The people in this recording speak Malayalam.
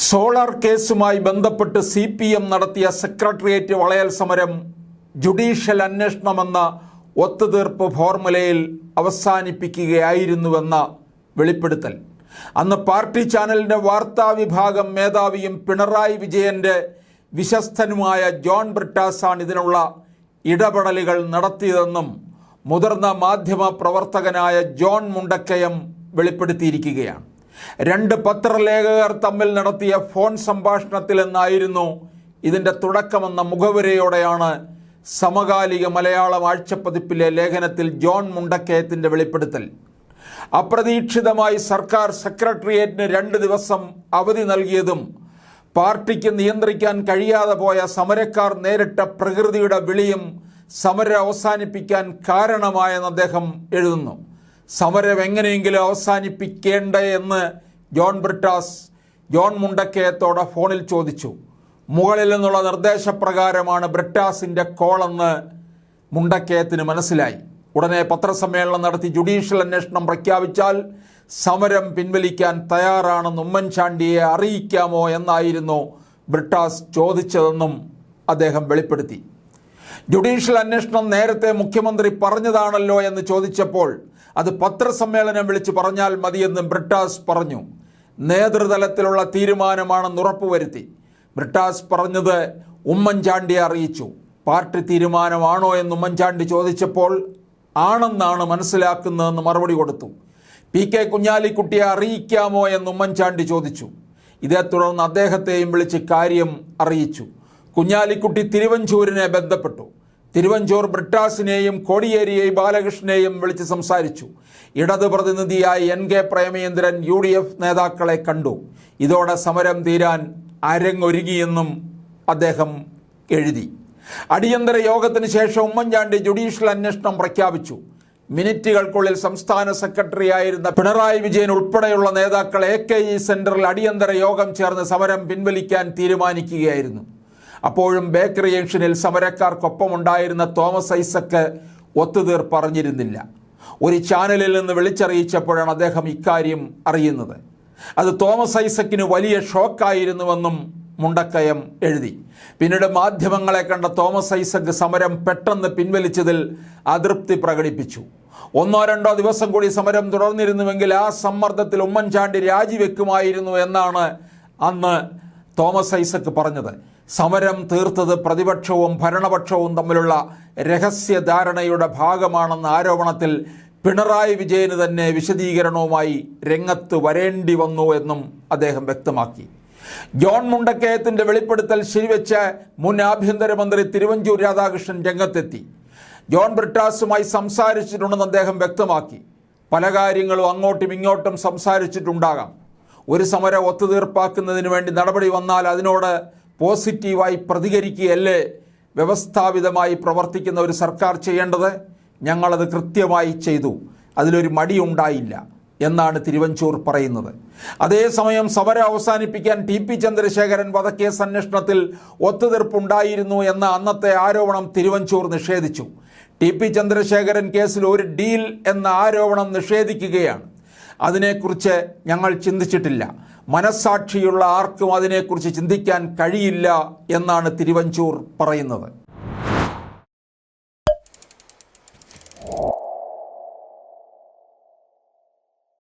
സോളാർ കേസുമായി ബന്ധപ്പെട്ട് CPM നടത്തിയ സെക്രട്ടേറിയറ്റ് വളയൽ സമരം ജുഡീഷ്യൽ അന്വേഷണമെന്ന ഒത്തുതീർപ്പ് ഫോർമുലയിൽ അവസാനിപ്പിക്കുകയായിരുന്നുവെന്ന വെളിപ്പെടുത്തൽ അന്ന് പാർട്ടി ചാനലിൻ്റെ വാർത്താ വിഭാഗം മേധാവിയും പിണറായി വിജയൻ്റെ വിശ്വസ്തനുമായ ജോൺ ബ്രിട്ടാസാണ് ഇതിനുള്ള ഇടപെടലുകൾ നടത്തിയതെന്നും മുതിർന്ന മാധ്യമ പ്രവർത്തകനായ ജോൺ മുണ്ടക്കയം വെളിപ്പെടുത്തിയിരിക്കുകയാണ്. രണ്ട് പത്രലേഖകർ തമ്മിൽ നടത്തിയ ഫോൺ സംഭാഷണത്തിൽ നിന്നായിരുന്നു ഇതിൻ്റെ തുടക്കമെന്ന മുഖവുരയോടെയാണ് സമകാലിക മലയാളം ആഴ്ചപ്പതിപ്പിലെ ലേഖനത്തിൽ ജോൺ മുണ്ടക്കയത്തിൻ്റെ വെളിപ്പെടുത്തൽ. അപ്രതീക്ഷിതമായി സർക്കാർ സെക്രട്ടേറിയറ്റിന് 2 ദിവസം അവധി നൽകിയതും പാർട്ടിക്ക് നിയന്ത്രിക്കാൻ കഴിയാതെ പോയ സമരക്കാർ നേരിട്ട പ്രകൃതിയുടെ വിളിയും സമരം അവസാനിപ്പിക്കാൻ കാരണമായെന്ന് അദ്ദേഹം എഴുതുന്നു. സമരം എങ്ങനെയെങ്കിലും അവസാനിപ്പിക്കേണ്ടേ എന്ന് ജോൺ ബ്രിട്ടാസ് ജോൺ മുണ്ടക്കയത്തോടെ ഫോണിൽ ചോദിച്ചു. മുകളിൽ നിന്നുള്ള നിർദ്ദേശപ്രകാരമാണ് ബ്രിട്ടാസിൻ്റെ കോളെന്ന് മുണ്ടക്കയത്തിന് മനസ്സിലായി. ഉടനെ പത്രസമ്മേളനം നടത്തി ജുഡീഷ്യൽ അന്വേഷണം പ്രഖ്യാപിച്ചാൽ സമരം പിൻവലിക്കാൻ തയ്യാറാണെന്ന് ഉമ്മൻചാണ്ടിയെ അറിയിക്കാമോ എന്നായിരുന്നു ബ്രിട്ടാസ് ചോദിച്ചതെന്നും അദ്ദേഹം വെളിപ്പെടുത്തി. ജുഡീഷ്യൽ അന്വേഷണം നേരത്തെ മുഖ്യമന്ത്രി പറഞ്ഞതാണല്ലോ എന്ന് ചോദിച്ചപ്പോൾ അത് പത്രസമ്മേളനം വിളിച്ച് പറഞ്ഞാൽ മതിയെന്ന് ബ്രിട്ടാസ് പറഞ്ഞു. നേതൃതലത്തിലുള്ള തീരുമാനമാണെന്ന് ഉറപ്പുവരുത്തി. ബ്രിട്ടാസ് പറഞ്ഞത് ഉമ്മൻചാണ്ടിയെ അറിയിച്ചു. പാർട്ടി തീരുമാനമാണോ എന്ന് ഉമ്മൻചാണ്ടി ചോദിച്ചപ്പോൾ ആണെന്നാണ് മനസ്സിലാക്കുന്നതെന്ന് മറുപടി കൊടുത്തു. PK കുഞ്ഞാലിക്കുട്ടിയെ അറിയിക്കാമോ എന്ന് ഉമ്മൻചാണ്ടി ചോദിച്ചു. ഇതേ തുടർന്ന് അദ്ദേഹത്തെയും വിളിച്ച് കാര്യം അറിയിച്ചു. കുഞ്ഞാലിക്കുട്ടി തിരുവഞ്ചൂരിനെ ബന്ധപ്പെട്ടു. തിരുവഞ്ചൂർ ബ്രിട്ടാസിനെയും കോടിയേരിയെ ബാലകൃഷ്ണനെയും വിളിച്ച് സംസാരിച്ചു. ഇടത് പ്രതിനിധിയായി NK പ്രേമചന്ദ്രൻ UDF നേതാക്കളെ കണ്ടു. ഇതോടെ സമരം തീരാൻ അരങ്ങൊരുങ്ങിയെന്നും അദ്ദേഹം എഴുതി. അടിയന്തര യോഗത്തിന് ശേഷം ഉമ്മൻചാണ്ടി ജുഡീഷ്യൽ അന്വേഷണം പ്രഖ്യാപിച്ചു. മിനിറ്റുകൾക്കുള്ളിൽ സംസ്ഥാന സെക്രട്ടറിയായിരുന്ന പിണറായി വിജയൻ ഉൾപ്പെടെയുള്ള നേതാക്കൾ AKE സെന്ററിൽ അടിയന്തര യോഗം ചേർന്ന് സമരം പിൻവലിക്കാൻ തീരുമാനിക്കുകയായിരുന്നു. അപ്പോഴും ബേക്കറി ജംഗ്ഷനിൽ സമരക്കാർക്കൊപ്പമുണ്ടായിരുന്ന തോമസ് ഐസക്ക് ഒത്തുതീർപ്പ് അറിഞ്ഞിരുന്നില്ല. ഒരു ചാനലിൽ നിന്ന് വിളിച്ചറിയിച്ചപ്പോഴാണ് അദ്ദേഹം ഇക്കാര്യം അറിയുന്നത്. അത് തോമസ് ഐസക്കിന് വലിയ ഷോക്കായിരുന്നുവെന്നും മുണ്ടക്കയം എഴുതി. പിന്നീട് മാധ്യമങ്ങളെ കണ്ട തോമസ് ഐസക്ക് സമരം പെട്ടെന്ന് പിൻവലിച്ചതിൽ അതൃപ്തി പ്രകടിപ്പിച്ചു. 1-2 ദിവസം കൂടി സമരം തുടർന്നിരുന്നുവെങ്കിൽ ആ സമ്മർദ്ദത്തിൽ ഉമ്മൻചാണ്ടി രാജിവെക്കുമായിരുന്നു എന്നാണ് അന്ന് തോമസ് ഐസക്ക് പറഞ്ഞത്. സമരം തീർത്തത് പ്രതിപക്ഷവും ഭരണപക്ഷവും തമ്മിലുള്ള രഹസ്യധാരണയുടെ ഭാഗമാണെന്ന ആരോപണത്തിൽ പിണറായി വിജയന് തന്നെ വിശദീകരണവുമായി രംഗത്ത് വരേണ്ടി വന്നു എന്നും അദ്ദേഹം വ്യക്തമാക്കി. ജോൺ മുണ്ടക്കയത്തിൻ്റെ വെളിപ്പെടുത്തൽ ശരിവെച്ച് മുൻ ആഭ്യന്തരമന്ത്രി തിരുവഞ്ചൂർ രാധാകൃഷ്ണൻ രംഗത്തെത്തി. ജോൺ ബ്രിട്ടാസുമായി സംസാരിച്ചിട്ടുണ്ടെന്ന് അദ്ദേഹം വ്യക്തമാക്കി. പല കാര്യങ്ങളും അങ്ങോട്ടും ഇങ്ങോട്ടും സംസാരിച്ചിട്ടുണ്ടാകാം. ഒരു സമരം ഒത്തുതീർപ്പാക്കുന്നതിന് വേണ്ടി നടപടി വന്നാൽ അതിനോട് പോസിറ്റീവായി പ്രതികരിക്കുകയല്ലേ വ്യവസ്ഥാപിതമായി പ്രവർത്തിക്കുന്ന ഒരു സർക്കാർ ചെയ്യേണ്ടത്? ഞങ്ങളത് കൃത്യമായി ചെയ്തു. അതിലൊരു മടിയുണ്ടായില്ല എന്നാണ് തിരുവഞ്ചൂർ പറയുന്നത്. അതേസമയം സമരം അവസാനിപ്പിക്കാൻ TP ചന്ദ്രശേഖരൻ വധക്കേസ് അന്വേഷണത്തിൽ ഒത്തുതീർപ്പുണ്ടായിരുന്നു എന്ന അന്നത്തെ ആരോപണം തിരുവഞ്ചൂർ നിഷേധിച്ചു. TP ചന്ദ്രശേഖരൻ കേസിൽ ഒരു ഡീൽ എന്ന ആരോപണം നിഷേധിക്കുകയാണ്. അതിനെക്കുറിച്ച് ഞങ്ങൾ ചിന്തിച്ചിട്ടില്ല. മനസ്സാക്ഷിയുള്ള ആർക്കും അതിനെക്കുറിച്ച് ചിന്തിക്കാൻ കഴിയില്ല എന്നാണ് തിരുവഞ്ചൂർ പറയുന്നത്.